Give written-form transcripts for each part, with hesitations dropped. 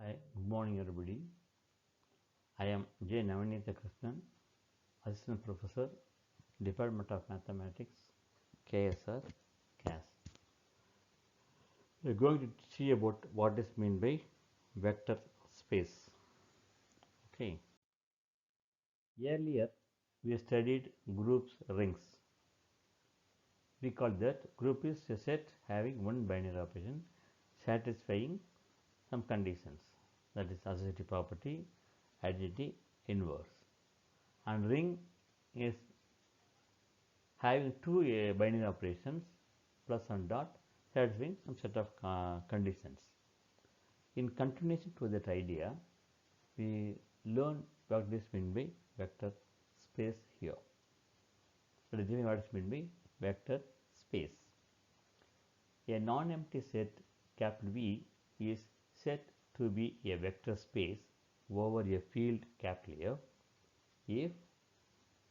Hi, good morning everybody. I am JNK, Assistant Professor, Department of Mathematics, KSR, CAS. We are going to see about what is meant by vector space. Okay. Earlier we studied groups rings. We call that group is a set having one binary operation satisfying some conditions, that is associative property, identity, inverse. And ring is having two binary operations plus and dot satisfying some set of conditions. In continuation to that idea, we learn what is meant by vector space here. So, what is meant by vector space? A non-empty set capital V is said to be a vector space over a field capital F if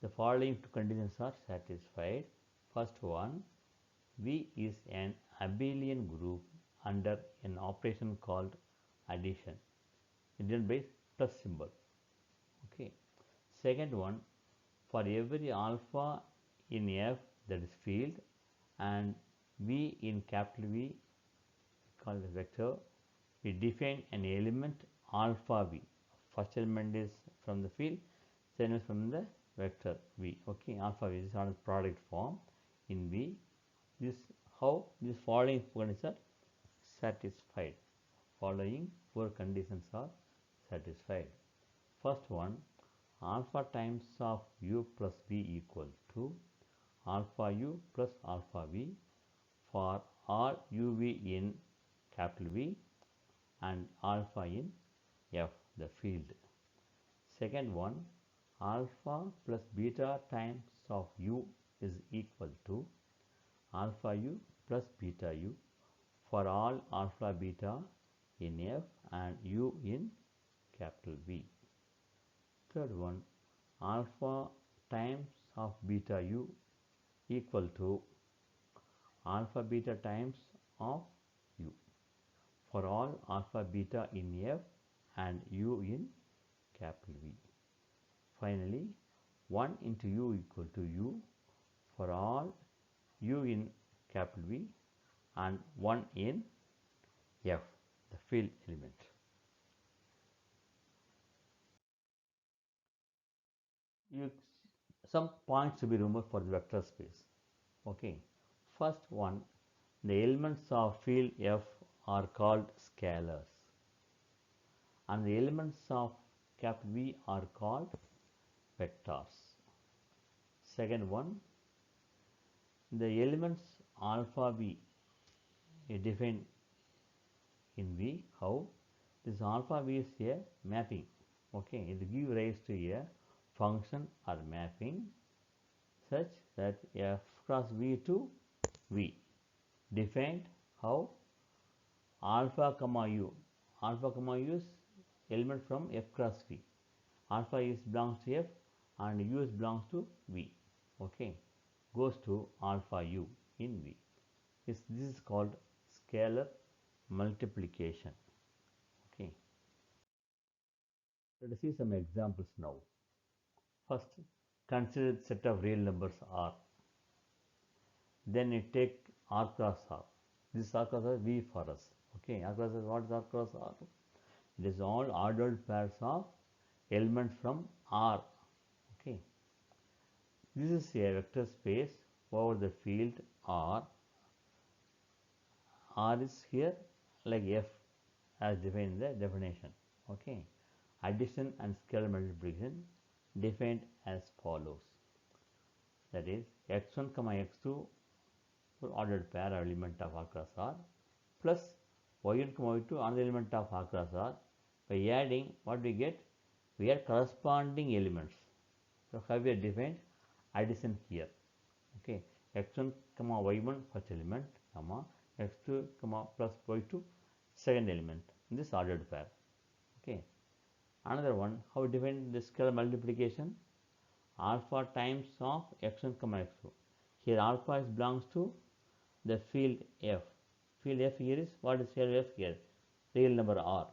the following two conditions are satisfied. First one, V is an abelian group under an operation called addition, denoted by plus symbol. Okay. Second one, for every alpha in F, that is field, and V in capital V called the vector, we define an element alpha V. First element is from the field, second is from the vector V. Okay, alpha V is on a product form in V. This how these following conditions are satisfied. Following four conditions are satisfied. First one, alpha times of u plus v equals to alpha u plus alpha v for all uv in capital V and alpha in F, the field. Second one, alpha plus beta times of u is equal to alpha u plus beta u for all alpha beta in F and u in capital V. Third one, alpha times of beta u equal to alpha beta times of u for all alpha beta in F and u in capital V. Finally, 1 into u equal to u for all u in capital V and 1 in F, the field element. Some points to be remembered for the vector space. Okay. First one, the elements of field F are called scalars and the elements of capital V are called vectors. Second one, the elements alpha V is defined in V. How? This alpha V is a mapping. Okay, it gives rise to a function or mapping such that F cross V to V defined how alpha comma u. Alpha comma u is element from F cross V. Alpha is belongs to F and u is belongs to V. Okay, goes to alpha u in V. This is called scalar multiplication. Okay, let us see some examples now. First, consider the set of real numbers R. Then you take R cross R. This R cross R V for us. Okay, R cross R, what is R cross R? It is all ordered pairs of elements from R. Okay, this is a vector space over the field R. R is here like F as defined in the definition. Okay, addition and scalar multiplication defined as follows. That is x1 comma x2 ordered pair of element of R cross R plus y1 comma y2 another element of R cross R. By adding, what we get? We have corresponding elements. So how we are defined addition here. Okay, x1 comma y1 first element comma x2 comma plus y2 second element in this ordered pair. Okay, another one, how we define the scalar multiplication? Alpha times of x1 comma x2. Here alpha is belongs to the field F. Field F here is, what is field F here? Real number R.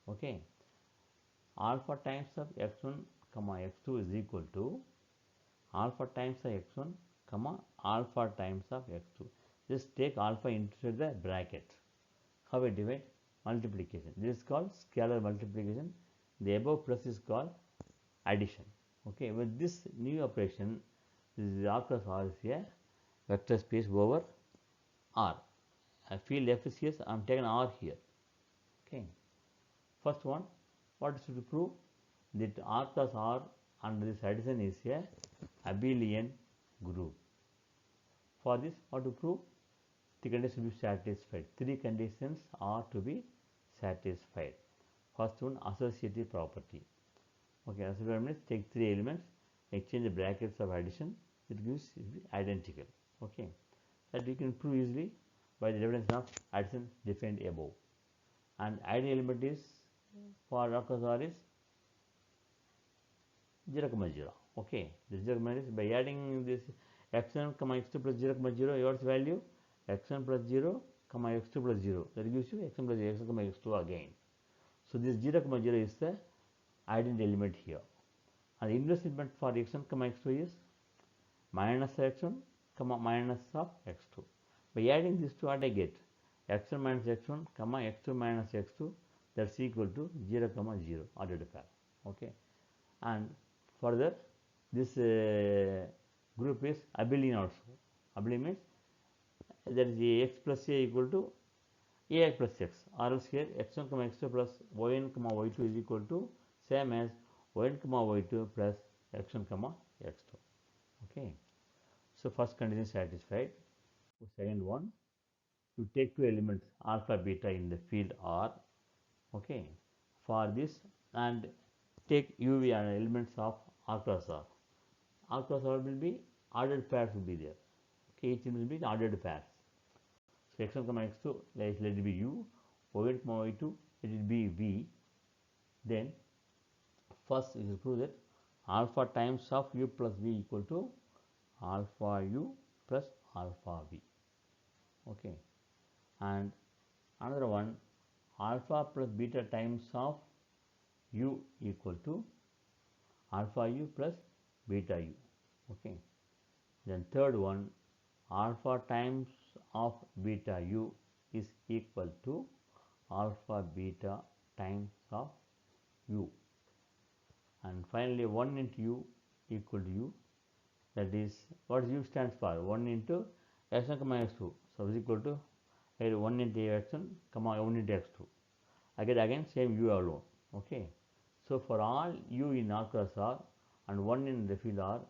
Okay, alpha times of x1 comma x2 is equal to alpha times of x1 comma alpha times of x2. Just take alpha inside the bracket. How we divide? Multiplication. This is called scalar multiplication. The above plus is called addition. Okay, with this new operation, this is R plus R is a vector space over R. I feel F is here, I am taking R here. Okay, first one, what should we prove? That R plus R under this addition is a abelian group. For this, what to prove? The conditions should be satisfied. Three conditions are to be satisfied. First one, associative property. Okay, associative means take three elements, exchange the brackets of addition, it gives it will be identical. Okay, that we can prove easily by the definition of addition defined above. And ideal element is for R plus R is 0,0. Okay, this 0, is by adding this x1, x2 plus 0,0, what's value? X1 plus 0, x2 plus 0. That gives you x1 plus x2, x2 again. So this 0,0 is the identity element here. And the inverse element for x1, x2 is minus x1, minus of x2. By adding these two, what I get? X1 minus x1, x2 minus x2, that's equal to 0, 0, ordered pair. Okay, and further this group is abelian also. Abelian means that is x plus a equal to a plus x, or else here x1, x2 plus y1, y2 is equal to same as y1, y2 plus x1, x2. Okay, so first condition satisfied. Second one, you take two elements alpha beta in the field R. Okay, for this, and take UV elements of R plus R. R plus R will be ordered pairs will be there. Okay, each will be ordered pairs. So x1, x2, let it be U, y1, y2, let it be V. Then first you will prove that alpha times of U plus V equal to alpha U plus alpha V. Okay, and another one, alpha plus beta times of U equal to alpha U plus beta U. Okay, then third one, alpha times of beta U is equal to alpha beta times of U. And finally 1 into U equal to U, that is what U stands for? 1 into x1, x2. So is equal to 1 into x1, 1 into x2. I get again same U alone. Okay, so for all U in R plus R and 1 in the field R,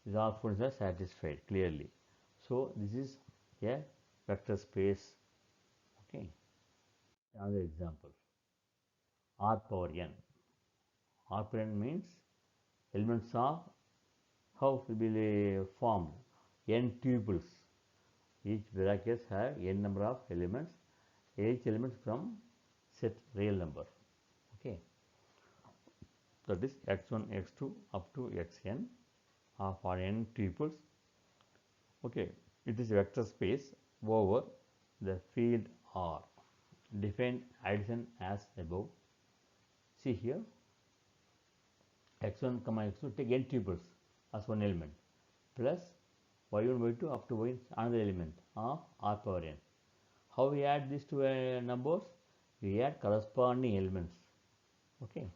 these all functions are satisfied clearly. So this is a vector space. Okay, another example, R power n. R power n means elements of how will be formed, n tuples. Each brackets have n number of elements, each element from set real number. Okay, that is x1, x2 up to xn for n tuples. Okay, it is a vector space over the field R. Define addition as above. See here, x1, x2 take n tuples as one element plus y1, y2 up to y another element of R power n. How we add these two numbers? We add corresponding elements. Okay,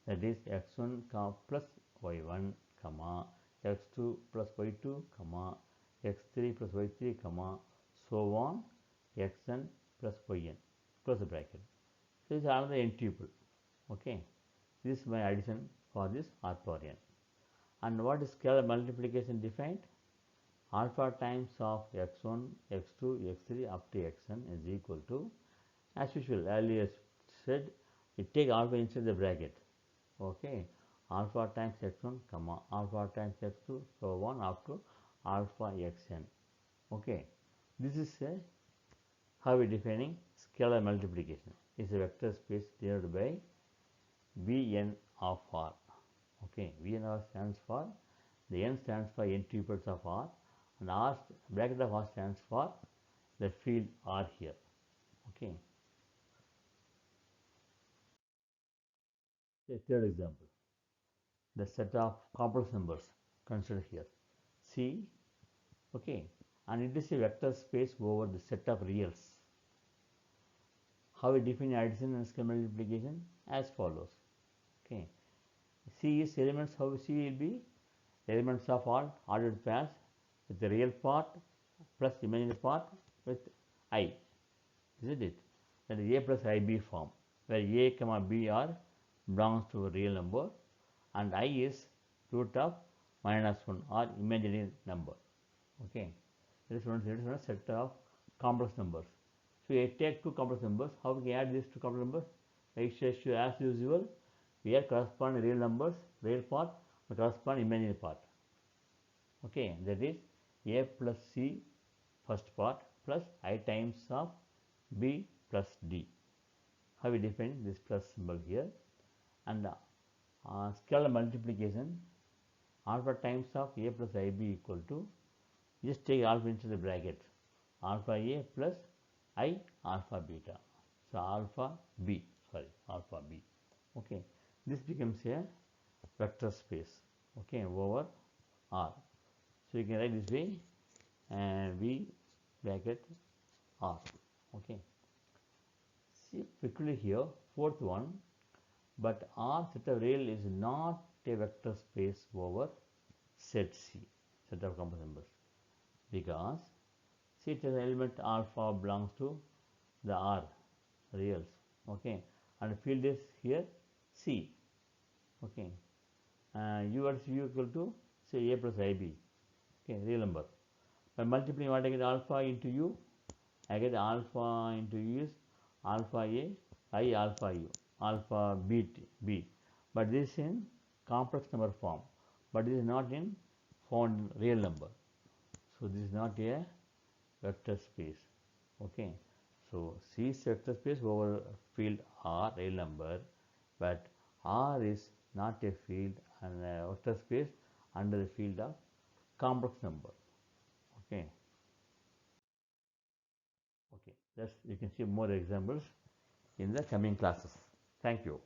that is x1 plus y1, comma x2 plus y2, comma x3 plus y3, comma so on xn plus yn, close the bracket. So this is another n tuple. Okay, this is my addition for this R power n. And what is scalar multiplication defined? Alpha times of x1, x2, x3 up to xn is equal to, as usual earlier said, you take alpha inside the bracket. Okay, alpha times x1, comma alpha times x2, so on up to alpha xn. Okay, this is how we defining scalar multiplication. It's a vector space denoted by Vn of R. Okay, Vn of R stands for, the n stands for n tuples of R, and R bracket of R stands for the field R here. Okay. A third example, the set of complex numbers considered here. C, okay, and it is a vector space over the set of reals. How we define addition and scalar multiplication? As follows. Okay, C is elements. How C will be elements of all ordered pairs with the real part plus imaginary part with I, isn't it? That is A plus IB form, where A comma B are belongs to a real number and I is root of minus 1 or imaginary number. Okay, this is one set of complex numbers. So I take two complex numbers. How we can add these two complex numbers? As usual, we have corresponding real numbers, real part, and corresponding imaginary part. Okay, that is A plus C first part plus I times of B plus D. How we define this plus symbol here? And scalar multiplication, alpha times of A plus IB equal to, just take alpha into the bracket, alpha A plus I alpha beta. So alpha B. Okay, this becomes a vector space, okay, over R. So you can write this way, and V bracket R. Okay. See quickly here, fourth one, but R set of real is not a vector space over set C, set of complex numbers, because see it is element alpha belongs to the R reals, okay, and field is here C, okay, U versus U equal to say A plus IB, okay, real number. By multiplying what I get alpha into U, I get alpha into U is alpha A, I alpha U, alpha B. But this is in complex number form, but this is not in found real number. So this is not a vector space. Okay. So C is vector space over field R, real number, but R is not a field and a vector space under the field of complex number. Okay. Okay. That's, you can see more examples in the coming classes. Thank you.